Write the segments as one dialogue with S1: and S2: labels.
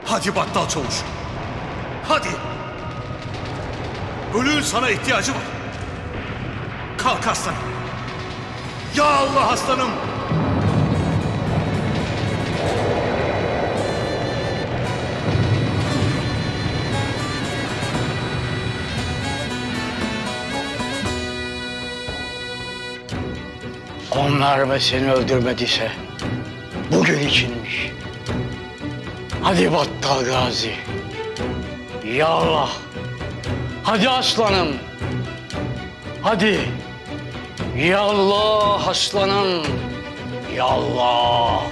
S1: Hadi Battal Çavuş. Hadi. Ölüğün sana ihtiyacı var. Kalk aslanım. Ya Allah aslanım.
S2: Onlar ve seni öldürmediyse bugün içinmiş. Hadi Battal Gazi. Ya Allah. Hadi aslanım. Hadi. Ya Allah aslanım. Ya Allah.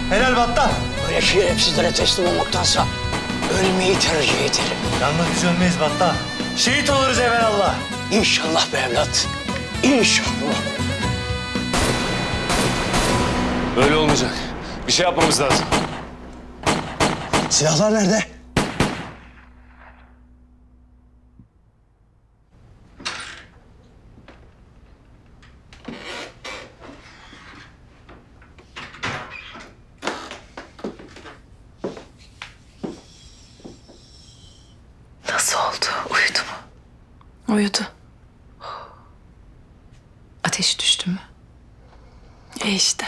S3: Helal Battal.
S2: Böyle şerefsizlere teslim olmaktansa ölmeyi tercih ederim.
S3: Yalnız biz ölmeyiz Battal. Şehit oluruz evelallah.
S2: İnşallah be evlat. İnşallah.
S4: Böyle olmayacak. Bir şey yapmamız lazım.
S3: Silahlar nerede?
S5: Nasıl oldu? Uyudu mu? Uyudu. Ateşi düştü mü? İşte.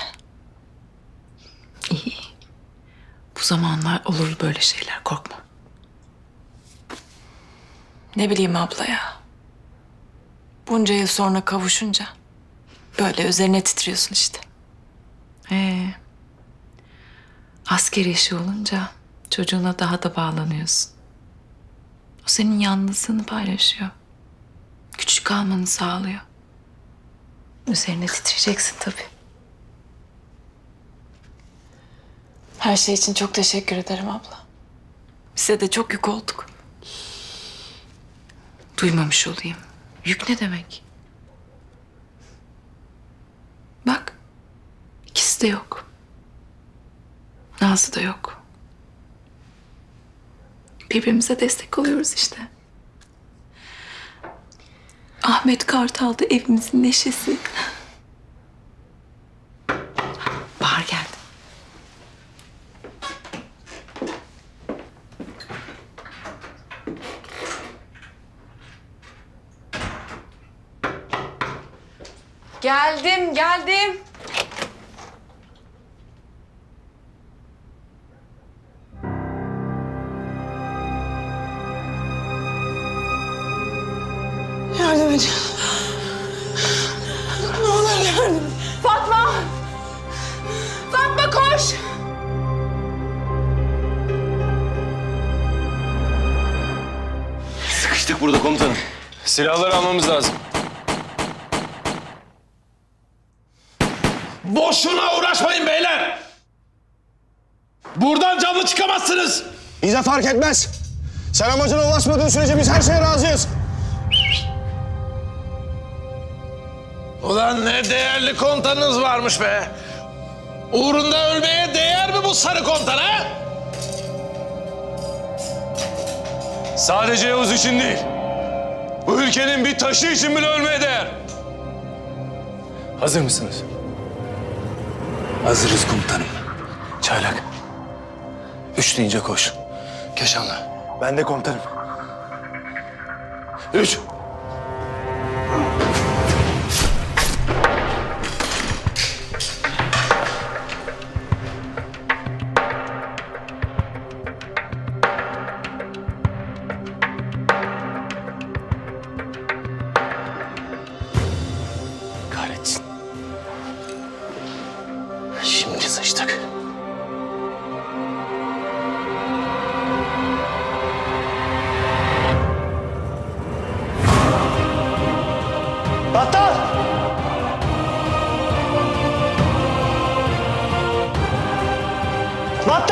S5: İyi. Bu zamanlar olur böyle şeyler, korkma. Ne bileyim abla ya. Bunca yıl sonra kavuşunca böyle üzerine titriyorsun işte. Asker işi olunca çocuğuna daha da bağlanıyorsun. O senin yalnızlığını paylaşıyor. Küçük kalmanı sağlıyor. Üzerine titreyeceksin tabii. Her şey için çok teşekkür ederim abla. Bize de çok yük olduk. Duymamış olayım. Yük ne demek? Bak, ikisi de yok. Nazlı da yok. Birbirimize destek oluyoruz işte. Ahmet Kartal da evimizin neşesi. Bahar geldi. Geldim.
S6: Yardım et. Ne olur yardım et.
S5: Fatma! Fatma koş!
S4: Sıkıştık burada komutanım. Silahları almamız lazım.
S7: Boşuna uğraşmayın beyler. Buradan canlı çıkamazsınız.
S3: Bize fark etmez. Sen amacına ulaşmadığın sürece biz her şeye razıyız.
S7: Ulan ne değerli komutanınız varmış be. Uğrunda ölmeye değer mi bu sarı komutan ha?
S4: Sadece Yavuz için değil. Bu ülkenin bir taşı için bile ölmeye değer. Hazır mısınız?
S7: Hazırız komutanım.
S4: Çaylak. 3 deyince koş. Keşanlı.
S3: Ben de komutanım.
S4: 3.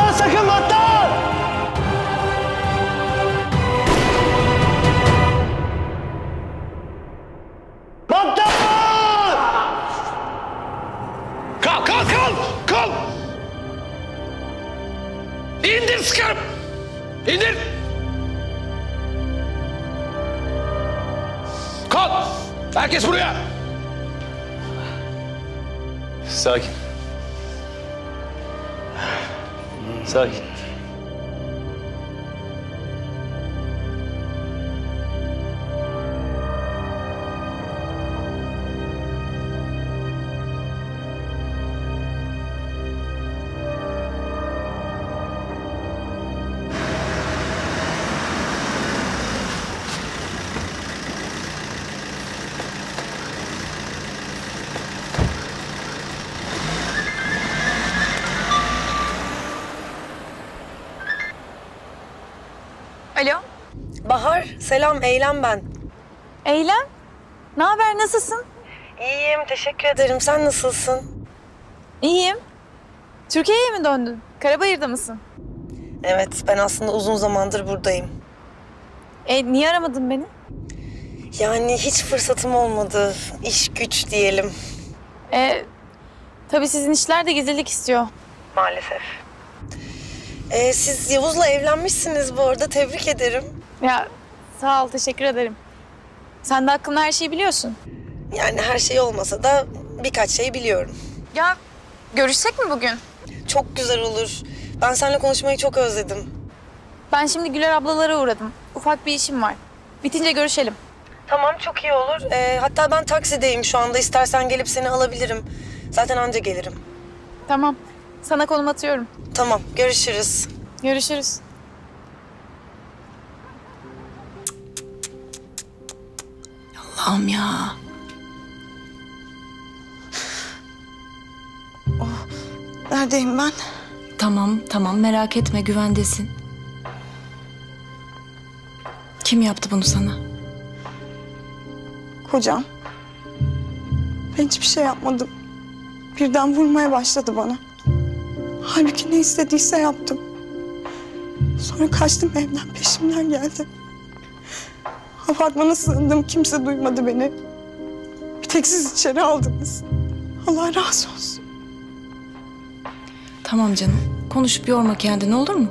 S3: Battal sakın battal! Battal!
S7: Kalk, kalk, kalk! Kalk! İndir sıkarım! İndir! Kalk! Herkes buraya!
S4: Sakin. Sakin.
S5: Alo.
S6: Bahar, selam. Eylem ben.
S5: Eylem. Ne haber, nasılsın?
S6: İyiyim, teşekkür ederim. Sen nasılsın?
S5: İyiyim. Türkiye'ye mi döndün? Karabayır'da mısın?
S6: Evet, ben aslında uzun zamandır buradayım.
S5: Niye aramadın beni?
S6: Yani hiç fırsatım olmadı. İş güç diyelim.
S5: Tabii sizin işler de gizlilik istiyor.
S6: Maalesef. Siz Yavuz'la evlenmişsiniz bu arada. Tebrik ederim.
S5: Ya sağ ol, teşekkür ederim. Sen de hakkında her şeyi biliyorsun.
S6: Yani her şey olmasa da birkaç şey biliyorum.
S5: Ya görüşsek mi bugün?
S6: Çok güzel olur. Ben seninle konuşmayı çok özledim.
S5: Ben şimdi Güler ablalara uğradım. Ufak bir işim var. Bitince görüşelim.
S6: Tamam, çok iyi olur. Hatta ben taksideyim şu anda. İstersen gelip seni alabilirim. Zaten anca gelirim.
S5: Tamam. Sana konum atıyorum.
S6: Tamam, görüşürüz.
S5: Görüşürüz. Allah'ım ya.
S6: Neredeyim ben?
S5: Tamam merak etme, güvendesin. Kim yaptı bunu sana?
S8: Kocam. Ben hiçbir şey yapmadım. Birden vurmaya başladı bana. Halbuki ne istediyse yaptım. Sonra kaçtım evden, peşimden geldi. Apartmana sığındım, kimse duymadı beni. Bir tek siz içeri aldınız. Allah razı olsun.
S5: Tamam canım. Konuşup yorma kendini, olur mu?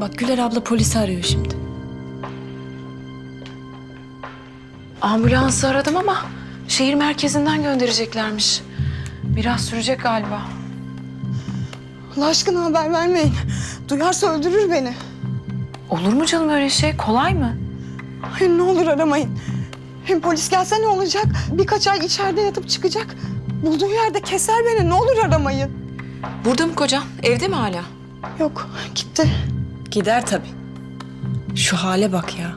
S5: Bak Güler abla polisi arıyor şimdi.
S9: Ambulansı aradım ama şehir merkezinden göndereceklermiş. Biraz sürecek galiba.
S8: Allah aşkına haber vermeyin. Duyarsa öldürür beni.
S9: Olur mu canım öyle şey? Kolay mı?
S8: Hayır, ne olur aramayın. Hem polis gelse ne olacak? Birkaç ay içeride yatıp çıkacak. Bulduğu yerde keser beni. Ne olur aramayın.
S9: Burada mı kocan? Evde mi hala?
S8: Yok, gitti.
S5: Gider tabii. Şu hale bak ya.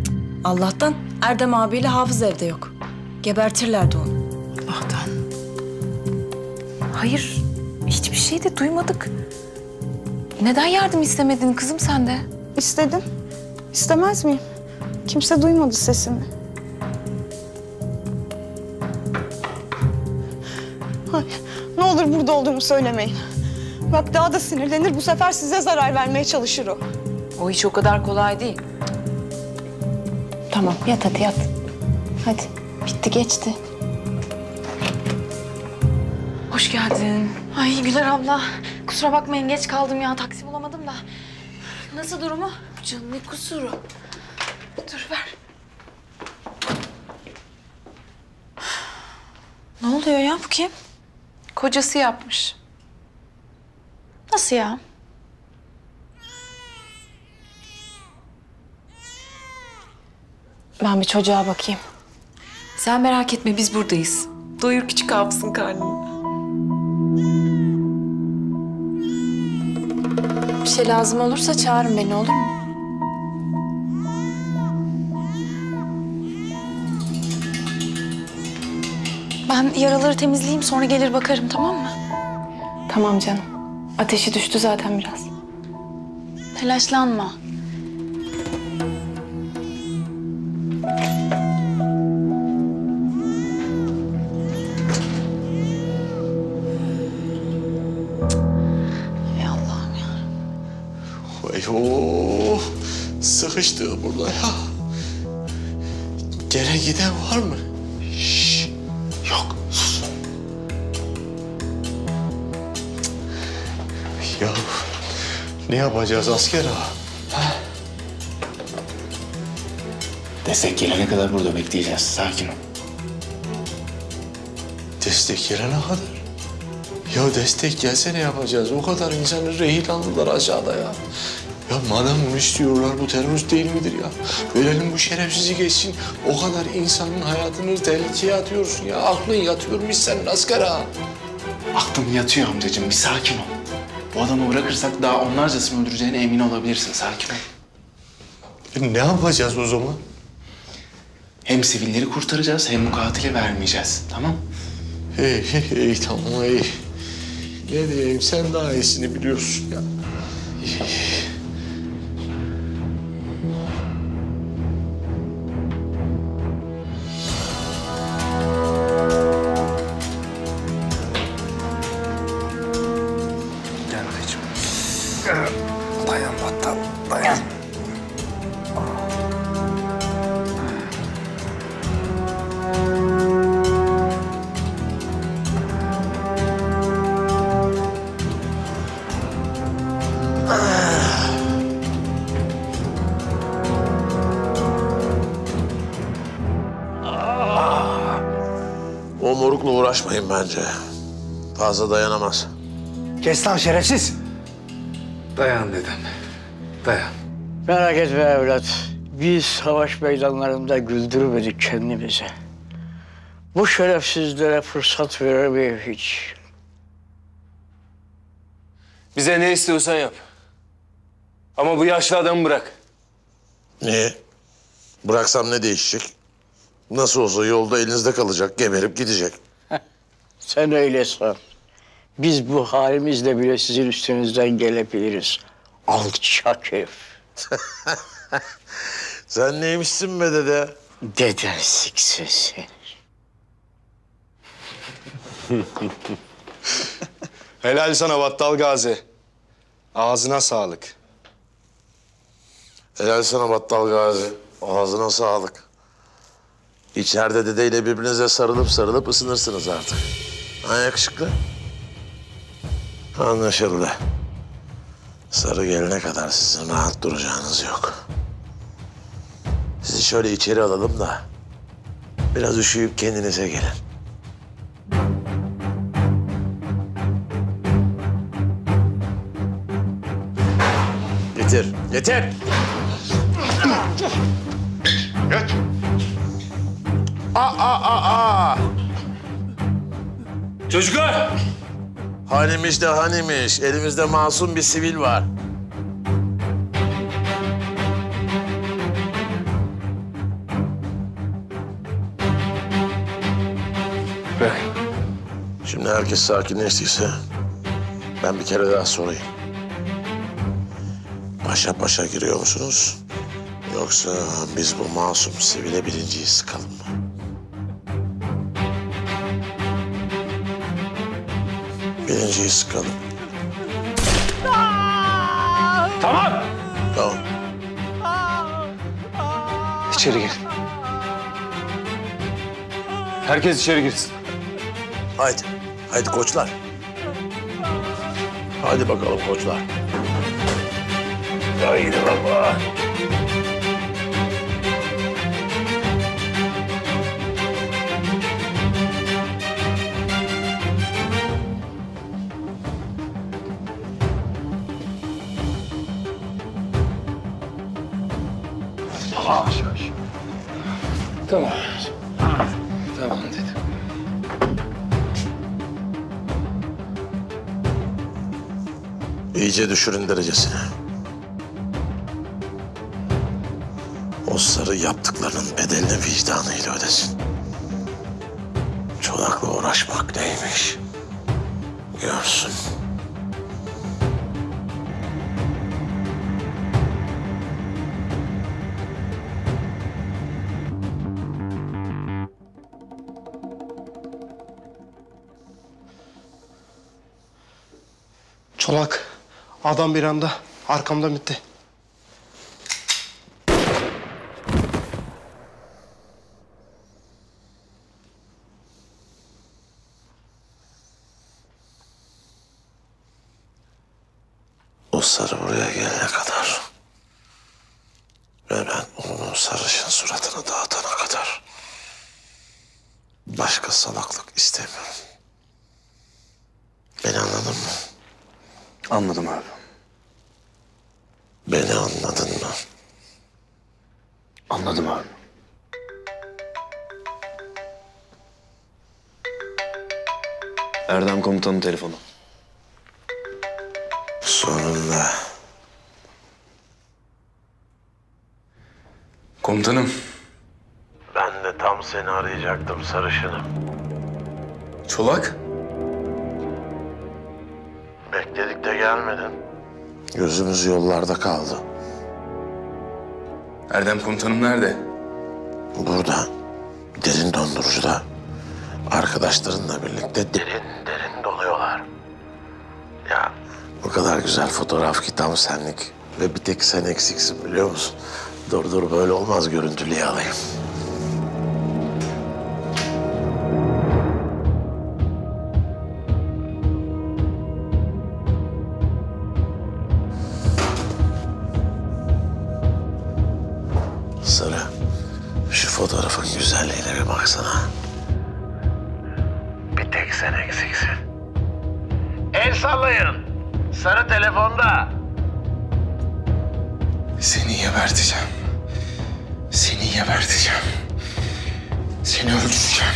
S5: Cık, Allah'tan Erdem abiyle Hafız evde yok. Gebertirlerdi onu.
S9: Allah'tan. Hayır, hiçbir şey de duymadık. Neden yardım istemedin kızım sen de?
S8: İstedim. İstemez miyim? Kimse duymadı sesimi. Ay, ne olur burada olduğumu söylemeyin. Bak daha da sinirlenir, bu sefer size zarar vermeye çalışır o.
S9: O hiç o kadar kolay değil.
S5: Tamam yat hadi yat. Hadi bitti geçti.
S9: Hoş geldin.
S5: Ay Güler abla, kusura bakmayın geç kaldım ya, taksi bulamadım da. Nasıl durumu?
S9: Canım ne kusuru?
S5: Dur ver. Ne oluyor ya, bu kim?
S9: Kocası yapmış.
S5: Nasıl ya? Ben bir çocuğa bakayım.
S9: Sen merak etme biz buradayız. Doyur küçük hafızın karnını.
S5: Bir şey lazım olursa çağırın beni, olur mu? Ben yaraları temizleyeyim, sonra gelir bakarım, tamam mı? Tamam canım. Ateşi düştü zaten biraz. Telaşlanma. Ey Allah'ım ya.
S3: Eyvah! Sıkıştı burada ya. Gelen giden var mı? Şşş! Yok, sus. Ya ne yapacağız asker ağa?
S2: Destek gelene kadar burada bekleyeceğiz. Sakin ol.
S3: Destek gelene kadar. Ya destek gelse ne yapacağız? O kadar insanı rehin aldılar aşağıda ya. Ya madem bunu istiyorlar, bu terörist değil midir ya? Verelim bu şerefsizi geçsin. O kadar insanın hayatını tehlikeye atıyorsun ya. Aklın yatıyormuş senin asker ağa.
S2: Aklım yatıyor amcacığım. Bir sakin ol. Bu adamı bırakırsak daha onlarcasını öldüreceğine emin olabilirsin. Sakin ol.
S3: Ne yapacağız o zaman?
S2: Hem sivilleri kurtaracağız hem bu katili vermeyeceğiz. Tamam?
S3: İyi tamam iyi. Ne diyeyim sen daha iyisini biliyorsun ya.
S2: Gel bakayım. Dayan Battal, dayan.
S7: O morukla uğraşmayın bence. Fazla dayanamaz.
S10: Kes lan şerefsiz.
S2: Dayan dedem, dayan.
S10: Merak etme evlat. Biz savaş meydanlarında güldürmedik kendimizi. Bu şerefsizlere fırsat verir miyim hiç?
S4: Bize ne istiyorsan yap. Ama bu yaşlı adamı bırak.
S7: Niye? Bıraksam ne değişecek? Nasıl olsa yolda elinizde kalacak, geberip gidecek.
S10: Sen öyle san. Biz bu halimizle bile sizin üstünüzden gelebiliriz. Alçak herif.
S7: Sen neymişsin be dede?
S10: Deden siksin seni.
S3: Helal sana Battal Gazi. Ağzına sağlık.
S7: Helal sana Battal Gazi. Ağzına sağlık. İçeride dedeyle birbirinize sarılıp ısınırsınız artık. Ha yakışıklı? Anlaşıldı. Sarı gelene kadar sizin rahat duracağınız yok. Sizi şöyle içeri alalım da biraz üşüyüp kendinize gelin. Getir, getir. Geç.
S4: Çocuklar!
S7: Hanimiş de hanimiş. Elimizde masum bir sivil var.
S4: Bırak.
S7: Şimdi herkes sakinleştiyse ben bir kere daha sorayım. Paşa paşa giriyor musunuz? Yoksa biz bu masum sivile birinciyi sıkalım mı? Birinciyi sıkalım.
S4: Tamam!
S7: Tamam.
S4: İçeri gir. Herkes içeri girsin.
S7: Haydi. Haydi koçlar. Hadi bakalım koçlar. Haydi baba.
S2: Tamam. Tamam dedim.
S7: İyice düşürün derecesini. O sarı yaptıklarının bedelini vicdanıyla ödesin. Çolakla uğraşmak neymiş? Görsün.
S3: Çolak, adam bir anda
S11: Arkamda bitti.
S7: O sarı buraya gelene kadar ve ben onun sarışın suratını dağıtana kadar başka salaklık istemiyorum. Beni anladın mı?
S2: Anladım abi.
S7: Beni anladın mı?
S2: Anladım abi. Erdem komutanın telefonu.
S7: Sonunda.
S2: Komutanım.
S7: Ben de tam seni arayacaktım sarışınım.
S2: Çolak.
S7: Bekledik de gelmedin. Gözümüz yollarda kaldı.
S2: Erdem komutanım nerede?
S7: Burada, derin dondurucuda. Arkadaşlarınla birlikte derin donuyorlar. Ya bu kadar güzel fotoğraf ki tam senlik. Ve bir tek sen eksiksin biliyor musun? Dur böyle olmaz, görüntülüye alayım. Sarı, şu fotoğrafın güzelliğine bir baksana. Bir tek sen eksiksin. El sallayın. Sarı telefonda.
S2: Seni geberteceğim. Seni geberteceğim. Seni öldüreceğim.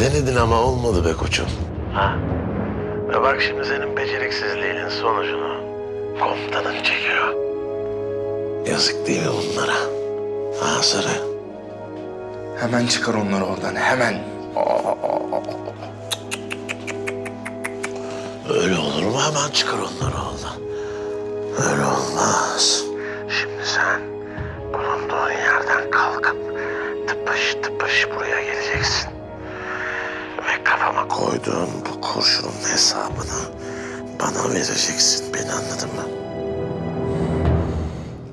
S7: Denedin ama olmadı be koçum. Ha? Ve bak şimdi senin beceriksizliğinin sonucunu komutanın çekiyor. Yazık değil mi bunlara? Ha Sarı?
S2: Hemen çıkar onları oradan, hemen.
S7: Öyle olur mu? Hemen çıkar onları oradan. Öyle olmaz. Şimdi sen bulunduğun yerden kalkıp tıpış buraya geleceksin. Ve kafama koyduğun bu kurşunun hesabını bana vereceksin. Beni anladın mı?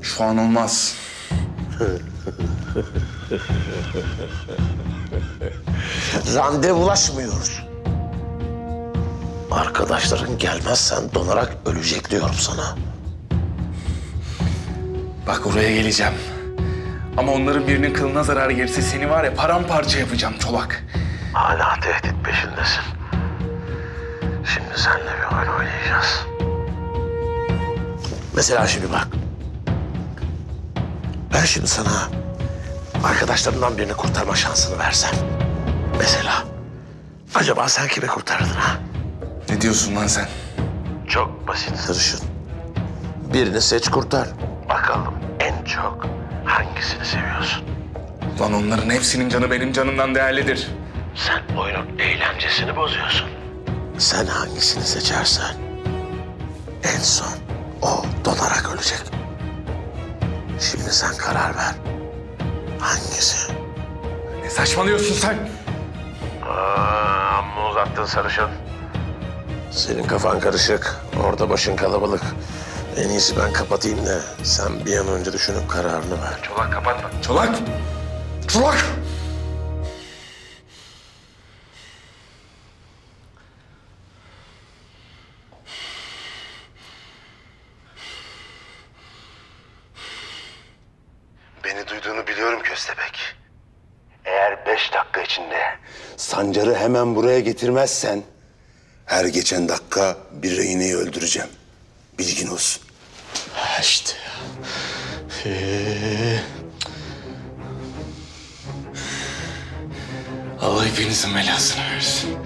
S2: Şu an olmaz.
S7: Randevulaşmıyoruz. Arkadaşların gelmezsen donarak ölecek diyorum sana.
S2: Bak oraya geleceğim. Ama onların birinin kılına zarar gelirse seni var ya paramparça yapacağım Çolak.
S7: Hala tehdit peşindesin. Şimdi seninle bir oyun oynayacağız. Mesela şimdi bak. Ben şimdi sana arkadaşlarından birini kurtarma şansını versem. Mesela. Acaba sen kimi kurtardın ha?
S2: Ne diyorsun lan sen?
S7: Çok basit sarışın. Birini seç kurtar. Bakalım en çok hangisini seviyorsun?
S2: Lan onların hepsinin canı benim canımdan değerlidir.
S7: Sen oyunun eğlencesini bozuyorsun. Sen hangisini seçersen en son o donarak ölecek. Şimdi sen karar ver. Hangisi?
S2: Ne saçmalıyorsun sen?
S7: Amma uzattın sarışın. Senin kafan karışık. Orada başın kalabalık. En iyisi ben kapatayım da sen bir an önce düşünüp kararını ver.
S2: Çolak kapatma. Çolak! Çolak!
S12: Beni duyduğunu biliyorum Köstebek. Eğer 5 dakika içinde Sancar'ı hemen buraya getirmezsen her geçen dakika bir rehineyi öldüreceğim. Bilgin olsun.
S3: Ha işte ya.
S2: Allah hepinizin belasını versin.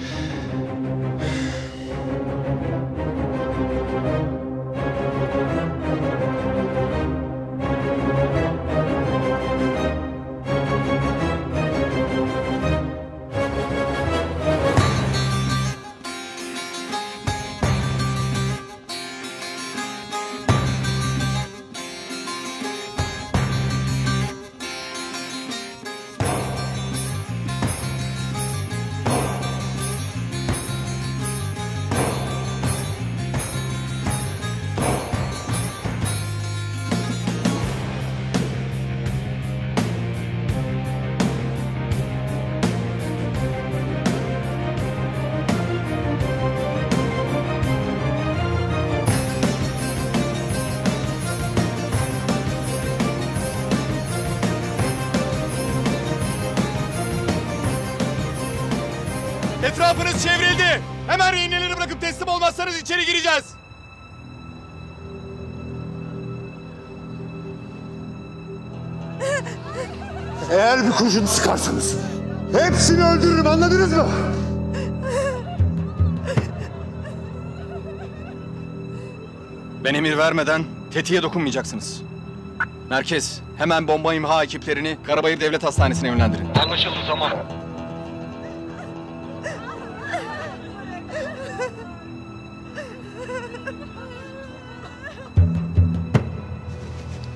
S4: Hemen rehineleri bırakıp teslim olmazsanız içeri gireceğiz.
S12: Eğer bir kurşun sıkarsanız hepsini öldürürüm, anladınız mı?
S1: Ben emir vermeden tetiğe dokunmayacaksınız. Merkez, hemen bomba imha ekiplerini Karabayır Devlet Hastanesi'ne yönlendirin.
S4: Anlaşıldı, tamam.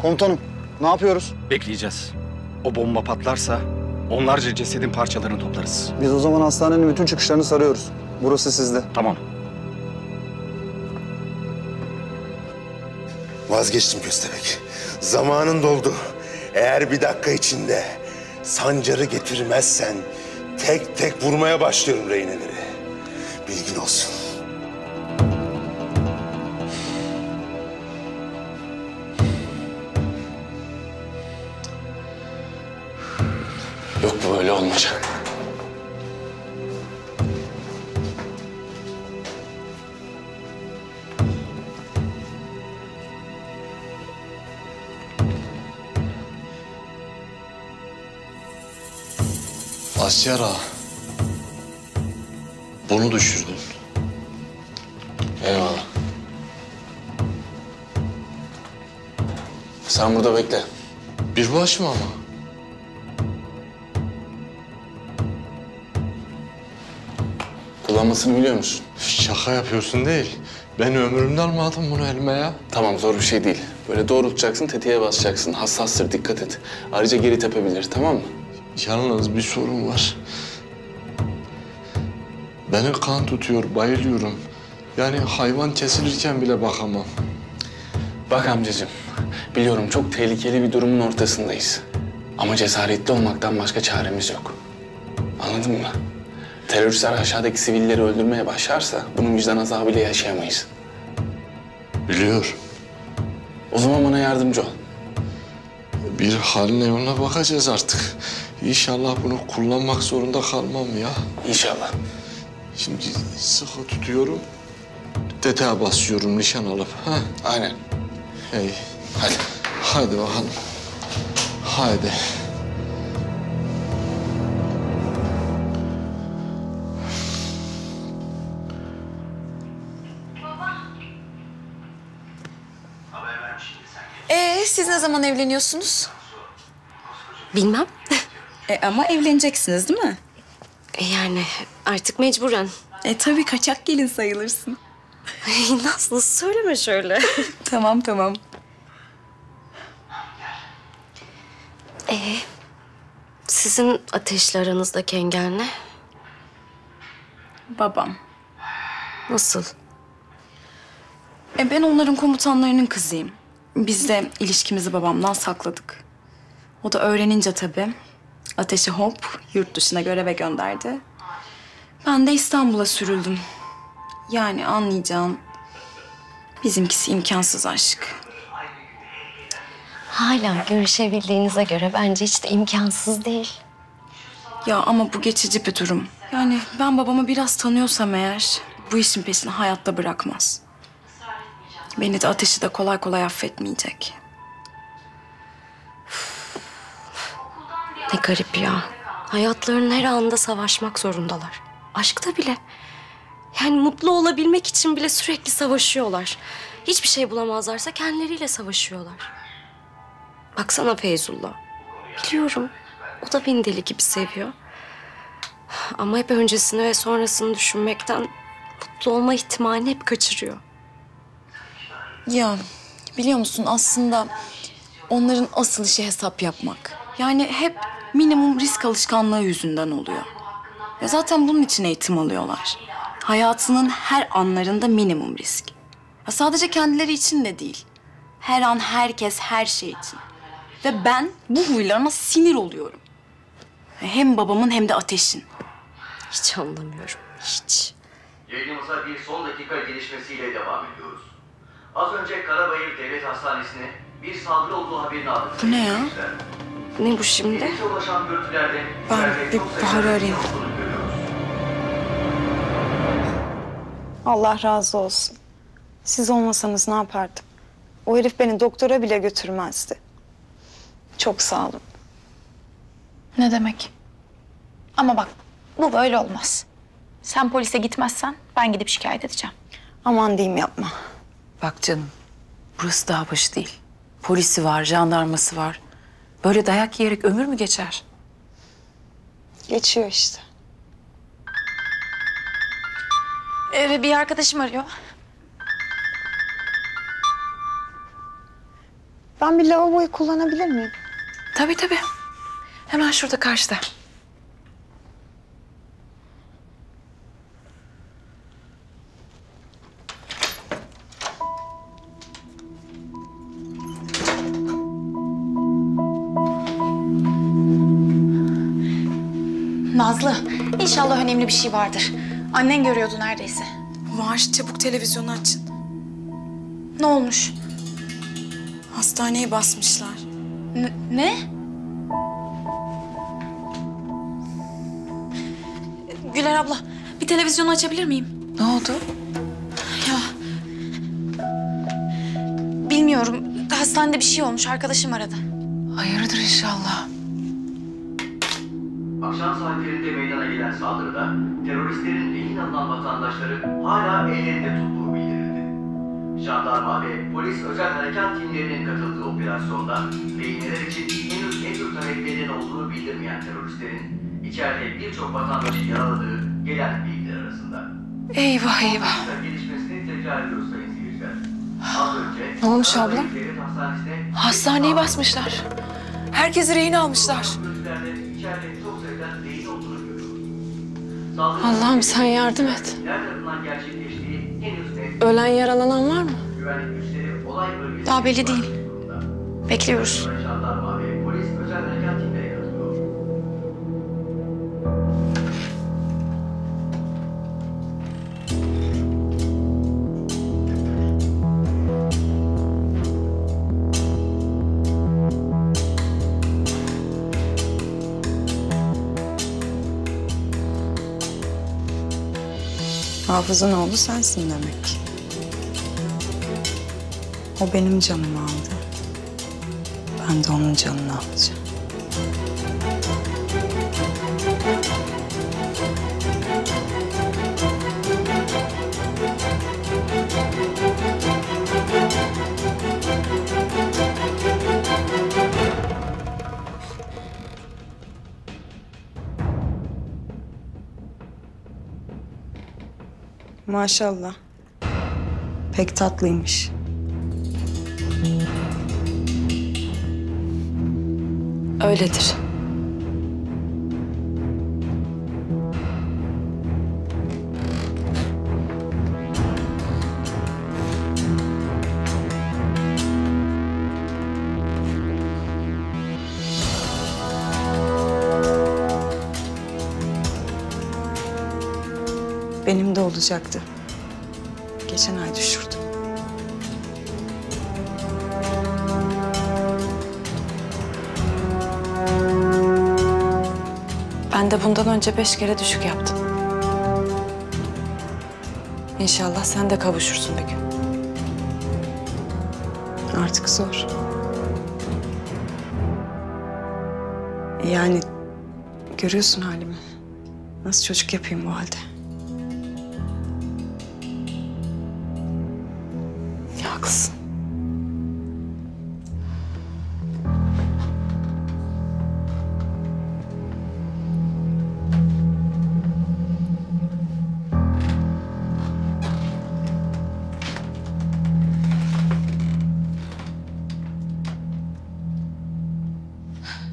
S11: Komutanım, ne yapıyoruz?
S1: Bekleyeceğiz. O bomba patlarsa onlarca cesedin parçalarını toplarız.
S11: Biz o zaman hastanenin bütün çıkışlarını sarıyoruz. Burası sizde.
S1: Tamam.
S12: Vazgeçtim Köstebek. Zamanın doldu. Eğer bir dakika içinde Sancar'ı getirmezsen tek tek vurmaya başlıyorum rehineleri. Bilgin olsun.
S2: Yok, bu öyle olmayacak.
S3: Asyar ağa. Bunu düşürdün.
S2: Eyvallah. Sen burada bekle.
S3: Bir baş mı ama?
S2: Kullanmasını biliyor musun?
S3: Şaka yapıyorsun değil. Ben ömrümde almadım bunu elime ya.
S2: Tamam, zor bir şey değil. Böyle doğrultacaksın, tetiğe basacaksın. Hassastır, dikkat et. Ayrıca geri tepebilir, tamam mı?
S3: Yalnız bir sorun var. Beni kan tutuyor, bayılıyorum. Yani hayvan kesilirken bile bakamam.
S2: Bak amcacığım, biliyorum çok tehlikeli bir durumun ortasındayız. Ama cesaretli olmaktan başka çaremiz yok. Anladın mı? Teröristler aşağıdaki sivilleri öldürmeye başlarsa bunun vicdan azabıyla yaşayamayız.
S3: Biliyor.
S2: O zaman bana yardımcı ol.
S3: Bir haline yoluna bakacağız artık. İnşallah bunu kullanmak zorunda kalmam ya.
S2: İnşallah.
S3: Şimdi sıkı tutuyorum. Tetiğe basıyorum nişan alıp. Ha?
S2: Aynen.
S3: Hey.
S2: Hadi.
S3: Hadi bakalım. Haydi.
S5: Siz ne zaman evleniyorsunuz?
S13: Bilmem.
S14: Ama evleneceksiniz değil mi?
S13: Yani artık mecburen.
S14: Tabii kaçak gelin sayılırsın.
S13: Ay Nazlı söyleme şöyle.
S14: Tamam.
S13: Sizin Ateş'le aranızdaki engel ne?
S14: Babam.
S13: Nasıl?
S14: Ben onların komutanlarının kızıyım. Biz de ilişkimizi babamdan sakladık. O da öğrenince tabii Ateş'i hop yurt dışına göreve gönderdi. Ben de İstanbul'a sürüldüm. Yani anlayacağın bizimkisi imkansız aşk.
S13: Hala görüşebildiğinize göre bence hiç de imkansız değil.
S14: Ya ama bu geçici bir durum. Yani ben babamı biraz tanıyorsam eğer bu işin peşini hayatta bırakmaz. Beni de Ateş'i de kolay kolay affetmeyecek.
S13: Ne garip ya. Hayatlarının her anında savaşmak zorundalar. Aşkta bile. Yani mutlu olabilmek için bile sürekli savaşıyorlar. Hiçbir şey bulamazlarsa kendileriyle savaşıyorlar. Baksana Feyzullah. Biliyorum. O da beni deli gibi seviyor. Ama hep öncesini ve sonrasını düşünmekten mutlu olma ihtimalini hep kaçırıyor.
S14: Ya biliyor musun aslında onların asıl işi hesap yapmak. Yani hep minimum risk alışkanlığı yüzünden oluyor. Ya zaten bunun için eğitim alıyorlar. Hayatının her anlarında minimum risk. Ya sadece kendileri için de değil. Her an herkes her şey için. Ve ben bu huylarına sinir oluyorum. Hem babamın hem de Ateş'in.
S13: Hiç anlamıyorum, hiç.
S15: Yayınımıza bir son dakika gelişmesiyle devam ediyoruz. Az önce Karabayır Devlet Hastanesi'ne bir saldırı olduğu haberini aldık.
S14: Bu ne ya?
S13: Ne bu şimdi?
S15: Elimize ulaşan görüntülerde
S14: Ben bir Bahar'ı arayayım.
S8: Allah razı olsun. Siz olmasanız ne yapardım? O herif beni doktora bile götürmezdi. Çok sağ olun.
S5: Ne demek? Ama bak bu böyle olmaz. Sen polise gitmezsen ben gidip şikayet edeceğim.
S8: Aman diyeyim yapma.
S9: Bak canım, burası dağ başı değil. Polisi var, jandarması var. Böyle dayak yiyerek ömür mü geçer?
S8: Geçiyor işte.
S5: Bir arkadaşım arıyor.
S8: Ben bir lavaboyu kullanabilir miyim?
S9: Tabii tabii. Hemen şurada karşıda.
S5: Nazlı, inşallah önemli bir şey vardır. Annen görüyordu neredeyse.
S8: Var, çabuk televizyonu açın.
S5: Ne olmuş?
S8: Hastaneyi basmışlar.
S5: Ne? Güler abla, bir televizyonu açabilir miyim?
S9: Ne oldu?
S5: Ya... Bilmiyorum. Hastanede bir şey olmuş. Arkadaşım aradı.
S9: Hayırdır inşallah.
S15: Akşam saatlerinde meydana gelen saldırıda teröristlerin rehin alınan vatandaşları hala ellerinde tuttuğu bildirildi. Jandarma ve polis özel harekat timlerinin katıldığı operasyonda rehineler için henüz ne tür taleplerinin olduğunu bildirmeyen teröristlerin içeride birçok vatandaşı yaraladığı gelen bilgiler arasında.
S9: Eyvah eyvah.
S15: Gelişmesini tekrar ediyoruz sayın seyirciler. Az önce
S9: Ne olmuş abla?
S15: Devlet Hastanesi'ne
S9: Hastaneyi basmışlar. Herkesi rehin almışlar.
S15: içeride çok sayıda rehin olduğunu görüyoruz.
S16: Allah'ım sen yardım et.
S15: Neler tarafından gerçekleştiği henüz net.
S16: Ölen yaralanan var mı?
S15: Güvenlik güçleri olay bölgesinde
S5: Daha belli değil. Bekliyoruz.
S15: Jandarma ve polis özel harekat timleri katılıyor.
S8: Hafız'ın oğlu sensin demek. O benim canımı aldı. Ben de onun canını alacağım. Maşallah. Pek tatlıymış.
S16: Öyledir.
S8: Benim de olacaktı. Geçen ay düşürdüm.
S16: Ben de bundan önce 5 kere düşük yaptım. İnşallah sen de kavuşursun bir gün.
S8: Artık zor. Yani görüyorsun halimi. Nasıl çocuk yapayım bu halde?
S16: Haklısın.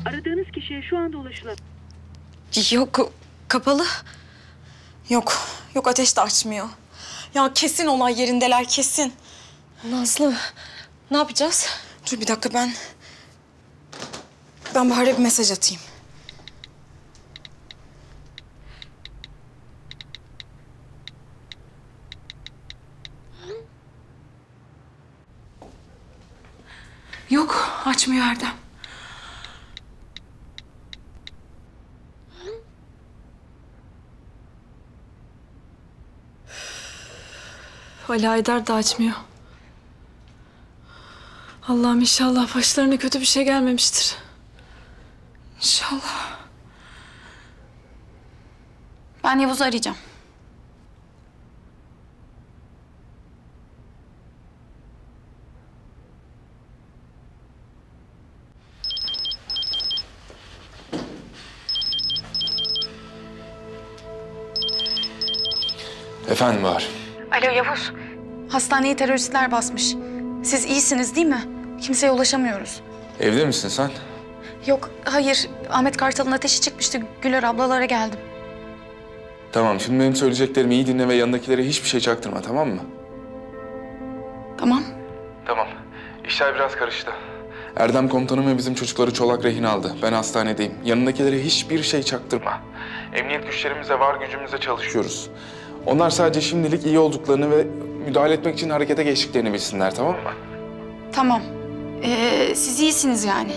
S17: Aradığınız kişiye şu anda ulaşılamıyor.
S8: Yok, kapalı. Yok, ateş de açmıyor. Ya kesin olay yerindeler, kesin.
S16: Nazlı, ne yapacağız?
S8: Dur bir dakika ben Bahar'a bir mesaj atayım.
S9: Yok, açmıyor Erdem.
S5: Ali Aydar da açmıyor. Allah'ım inşallah başlarına kötü bir şey gelmemiştir. İnşallah.
S14: Ben Yavuz'u arayacağım.
S2: Efendim Bahar.
S14: Alo Yavuz. Hastaneyi teröristler basmış. Siz iyisiniz değil mi? Kimseye ulaşamıyoruz.
S2: Evde misin sen?
S14: Yok, hayır. Ahmet Kartal'ın ateşi çıkmıştı. Güler ablalara geldim.
S2: Tamam, şimdi benim söyleyeceklerimi iyi dinle ve yanındakilere hiçbir şey çaktırma, tamam mı?
S14: Tamam.
S2: Tamam. İşler biraz karıştı. Erdem komutanım ve bizim çocukları Çolak rehin aldı. Ben hastanedeyim. Yanındakilere hiçbir şey çaktırma. Emniyet güçlerimizle var gücümüzle çalışıyoruz. Onlar sadece şimdilik iyi olduklarını ve müdahale etmek için harekete geçtiklerini bilsinler, tamam mı?
S14: Tamam. Siz iyisiniz yani.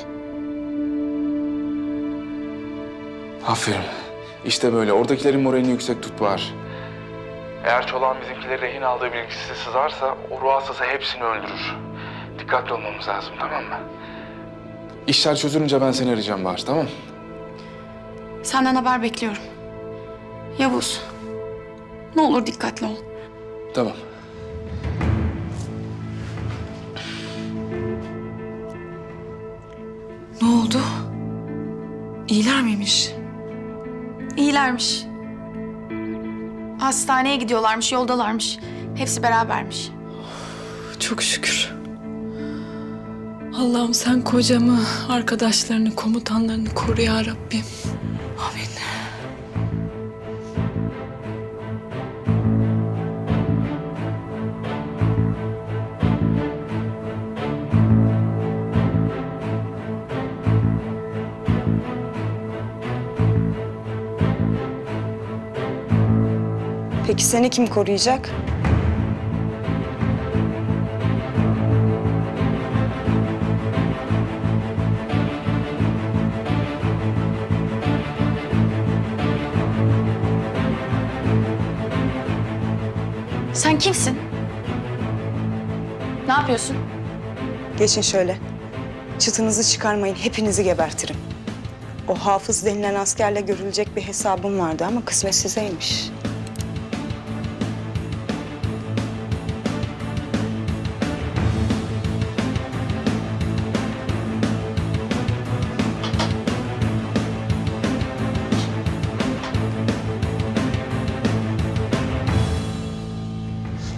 S2: Aferin. İşte böyle. Oradakilerin moralini yüksek tut Bahar. Eğer Çolak'ın bizimkileri rehin aldığı bilgisi sızarsa o ruh hastası hepsini öldürür. Dikkatli olmamız lazım, tamam mı? İşler çözülünce ben seni arayacağım Bahar, tamam mı?
S14: Senden haber bekliyorum. Yavuz. Ne olur dikkatli ol.
S2: Tamam.
S5: Ne oldu? İyiler miymiş?
S14: İyilermiş. Hastaneye gidiyorlarmış, yoldalarmış. Hepsi berabermiş.
S5: Çok şükür. Allah'ım sen kocamı, arkadaşlarını, komutanlarını koru ya Rabbim. Amin.
S8: Peki seni kim koruyacak?
S14: Sen kimsin? Ne yapıyorsun?
S8: Geçin şöyle. Çıtınızı çıkarmayın, hepinizi gebertirim. O Hafız denilen askerle görülecek bir hesabım vardı ama kısmet sizeymiş.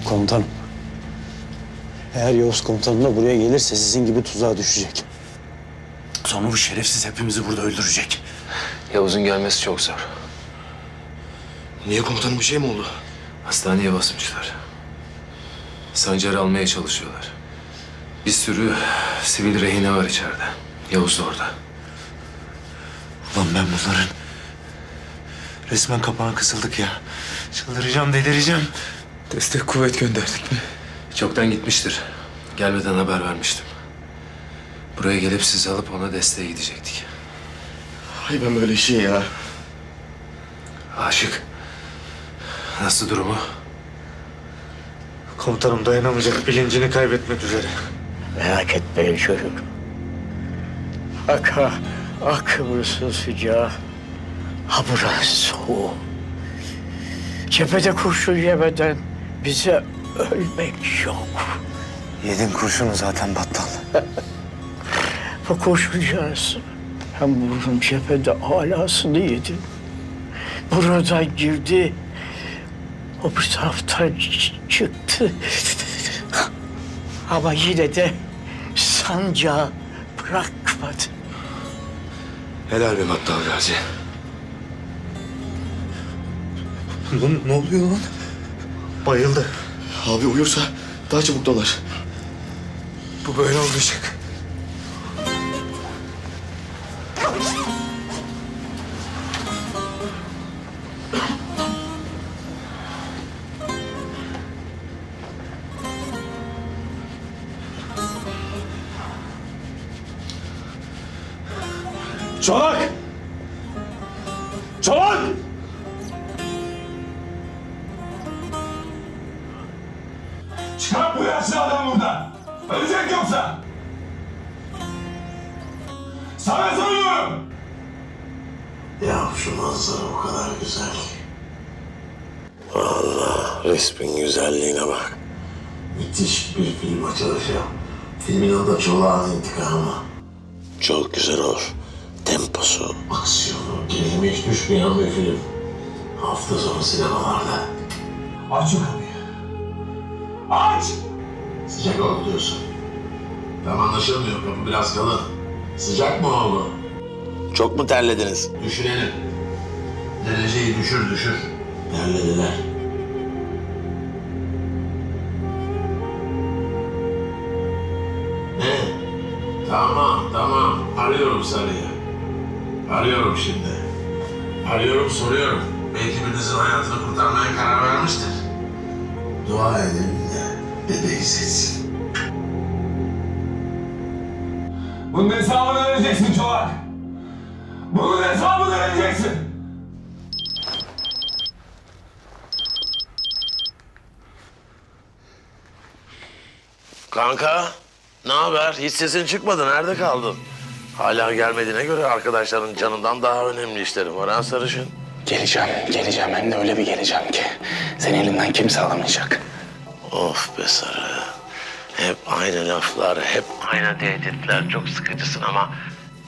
S3: Komutanım. Eğer Yavuz komutanım da buraya gelirse sizin gibi tuzağa düşecek.
S7: Sonra bu şerefsiz hepimizi burada öldürecek.
S18: Yavuz'un gelmesi çok zor.
S7: Niye komutanım, bir şey mi oldu?
S18: Hastaneye basmışlar. Sancar'ı almaya çalışıyorlar. Bir sürü sivil rehine var içeride. Yavuz da orada.
S7: Ulan ben bunların... Resmen kapağına kısıldık ya. Çıldıracağım, delireceğim.
S18: Destek kuvvet gönderdik mi? Çoktan gitmiştir. Gelmeden haber vermiştim. Buraya gelip sizi alıp ona desteğe gidecektik.
S7: Ay ben böyle şey ya.
S18: Aşık. Nasıl durumu?
S7: Komutanım dayanamayacak, bilincini kaybetmek üzere.
S10: Merak etmeyin çocuk. Kıbrıs'ın sıcağı. Ha burası soğuk. Cephede kurşun yemeden bize ölmek yok.
S3: Yedin kurşunu zaten battal.
S10: Bu kurşuncağız hem vurdum cephede alasını yedi. Buradan girdi. O bir taraftan çıktı. Ama yine de sancağı bırakmadı.
S7: Helal be Battal Gazi. Lan ne oluyor lan? Bayıldı. Abi uyursa daha çabuk dolar.
S2: Bu böyle olacak.
S4: Çolak! Çıkart bu yaşlı adam buradan. Ölecek yoksa. Sana söylüyorum.
S7: Ya şu manzara o kadar güzel ki. Vallahi resmin güzelliğine bak. Müthiş bir film açılışı. Filmin adı da Çolak'ın İntikamı. Çok güzel olur. Temposu, aksiyonu, gerilime hiç düşmeyen bir film. Hafta sonu sinemalarda.
S4: Aç şu kapıyı. Aç!
S7: Sıcak oldu diyorsun. Tam anlaşılmıyor, kapı biraz kalın. Sıcak mı oldu? Çok mu terlediniz? Düşürelim. Dereceyi düşür. Terlediler. Ne? Tamam. Arıyorum Sarı'yı. Arıyorum şimdi. Arıyorum, soruyorum. Belki birinizin hayatını kurtarmaya karar vermiştir. Dua edelim de bebeği seçsin.
S4: Bunun hesabını vereceksin Çolak. Bunun hesabını vereceksin.
S7: Kanka, ne haber? Hiç sesin çıkmadı. Nerede kaldın? Hala gelmediğine göre arkadaşların canından daha önemli işleri var ha Sarışın.
S2: Geleceğim. Hem de öyle bir geleceğim ki seni elimden kimse alamayacak.
S7: Of be Sarı. Hep aynı laflar, hep aynı tehditler. Çok sıkıcısın ama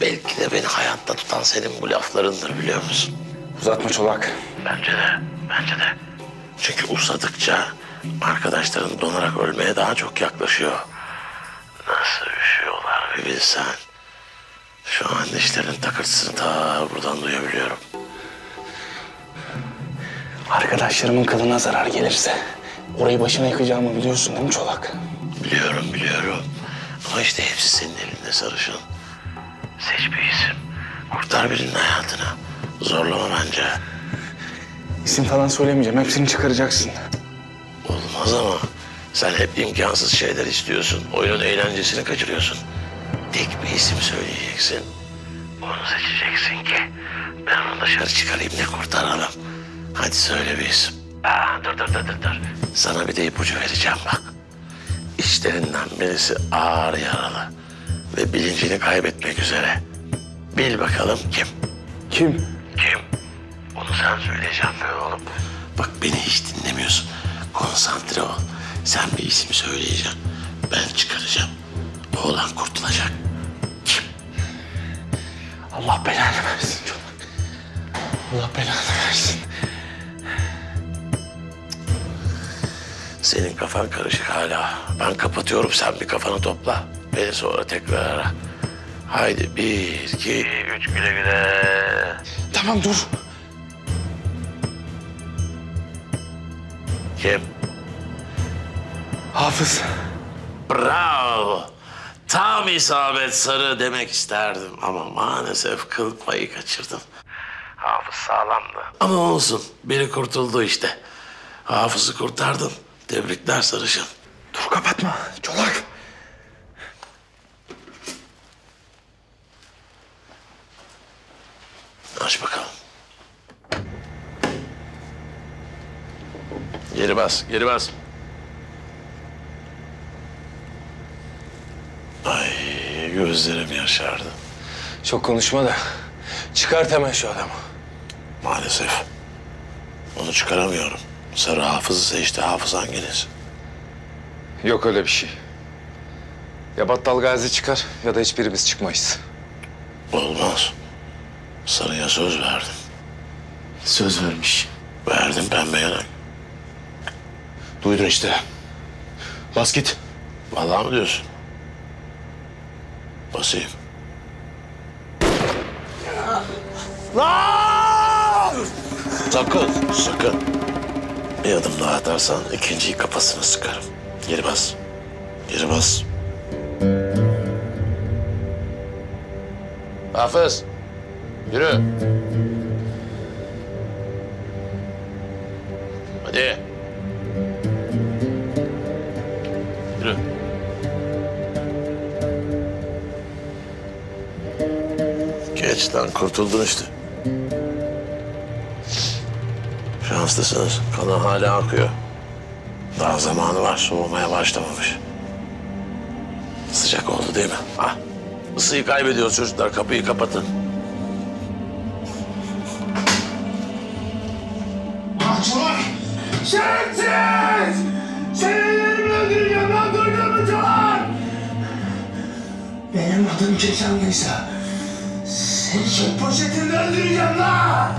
S7: belki de beni hayatta tutan senin bu laflarındır, biliyor musun?
S2: Uzatma Çolak.
S7: Bence de. Çünkü uzadıkça arkadaşların donarak ölmeye daha çok yaklaşıyor. Nasıl üşüyorlar bir bilsen. Şu an dişlerin takırtısını ta buradan duyabiliyorum.
S2: Arkadaşlarımın kılına zarar gelirse orayı başına yıkacağımı biliyorsun değil mi Çolak?
S7: Biliyorum. Ama işte hepsi senin elinde Sarışın. Seç bir isim. Kurtar birinin hayatını. Zorlama bence.
S2: İsim falan söylemeyeceğim. Hepsini çıkaracaksın.
S7: Olmaz ama sen hep imkansız şeyler istiyorsun. Oyunun eğlencesini kaçırıyorsun. Tek bir isim söyleyeceksin. Onu seçeceksin ki ben onu dışarı çıkarayım da kurtaralım. Hadi söyle bir isim. Dur. Sana bir de ipucu vereceğim bak. İşlerinden birisi ağır yaralı ve bilincini kaybetmek üzere. Bil bakalım kim?
S2: Kim?
S7: Onu sen söyleyeceğim be oğlum. Bak beni hiç dinlemiyorsun. Konsantre ol. Sen bir isim söyleyeceksin. Ben çıkaracağım. Oğlan kurtulacak. Kim?
S2: Allah belanı versin Çolak. Allah belanı versin.
S7: Senin kafan karışık hala. Ben kapatıyorum, sen bir kafanı topla. Beni sonra tekrar ara. Haydi 1, 2, 3 güle.
S2: Tamam dur.
S7: Kim?
S2: Hafız.
S7: Bravo. Tam isabet Sarı demek isterdim ama maalesef kıl payı kaçırdım. Hafız sağlamdı. Ama olsun, biri kurtuldu işte. Hafız'ı kurtardın. Tebrikler Sarışın.
S2: Dur kapatma Çolak.
S7: Aç bakalım. Geri bas. Ay gözlerim yaşardı.
S2: Çok konuşma da çıkart hemen şu adamı.
S7: Maalesef. Onu çıkaramıyorum. Sarı Hafız'ı seçti. Hafız hanginiz?
S11: Yok öyle bir şey. Ya Battal Gazi çıkar ya da hiçbirimiz çıkmayız.
S7: Olmaz. Sarı'ya söz verdim.
S2: Söz vermiş.
S7: Verdim pembe yanak.
S2: Duydun işte. Bas git.
S7: Vallahi mı diyorsun? Basayım. Sakın. Bir adım daha atarsan ikinciyi kafasına sıkarım. Geri bas. Hafız. Yürü. Hadi. Yürü. Geç lan, kurtuldun işte. Şanslısınız. Kanı hala akıyor. Daha zamanı var. Soğumaya başlamamış. Sıcak oldu değil mi? Ah, ısıyı kaybediyoruz çocuklar. Kapıyı kapatın.
S19: Mahçuvar! Şerefsiz! Seni ellerimi öldüreceğim lan, duydun mu Çalar? Benim adım Keşanlıysa seni çöp poşetinde öldüreceğim lan!